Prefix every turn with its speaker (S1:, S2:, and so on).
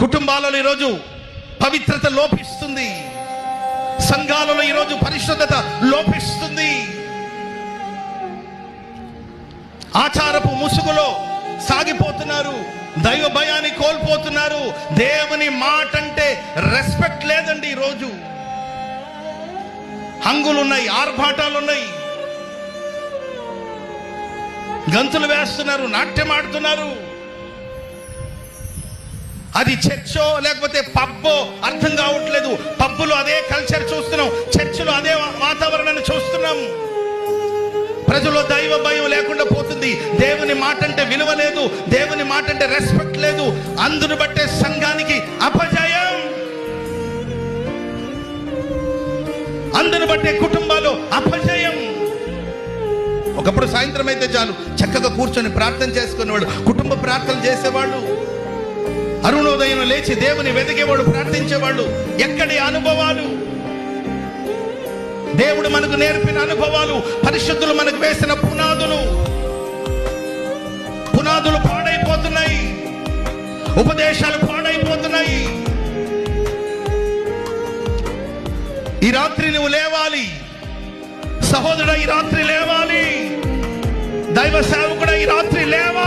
S1: కుటుంబాలలో ఈరోజు పవిత్రత లోపిస్తుంది, సంఘాలలో ఈరోజు పరిశుద్ధత లోపిస్తుంది. ఆచారపు ముసుగులో సాగిపోతున్నారు, దైవ భయాన్ని కోల్పోతున్నారు. దేవుని మాట అంటే రెస్పెక్ట్ లేదండి. ఈరోజు హంగులున్నాయి, ఆర్భాటాలున్నాయి, గంతులు వేస్తున్నారు, నాట్యం ఆడుతున్నారు. అది చర్చో లేకపోతే పబ్బో అర్థం కావట్లేదు. పబ్బులో అదే కల్చర్ చూస్తున్నాం, చర్చిలో అదే వాతావరణాన్ని చూస్తున్నాం. ప్రజల్లో దైవ భయం లేకుండా పోతుంది. దేవుని మాట అంటే విలువ లేదు, దేవుని మాట అంటే రెస్పెక్ట్ లేదు. అందును బట్టే సంఘానికి అపజయం, అందును బట్టే కుటుంబాలు అపజయం. ఒకప్పుడు సాయంత్రం అయితే చాలు చక్కగా కూర్చొని ప్రార్థన చేసుకునేవాడు, కుటుంబ ప్రార్థన చేసేవాళ్ళు, అరుణోదయం లేచి దేవుని వెతికేవాడు, ప్రార్థించేవాళ్ళు. ఎక్కడి అనుభవాలు, దేవుడు మనకు నేర్పిన అనుభవాలు, పరిశుద్ధులు మనకు వేసిన పునాదులు పాడైపోతున్నాయి, ఉపదేశాలు పాడైపోతున్నాయి. ఈ రాత్రి నువ్వు లేవాలి సహోదరుడా, ఈ రాత్రి లేవాలి. దైవ సేవకుడా, ఈ రాత్రి లేవాలి.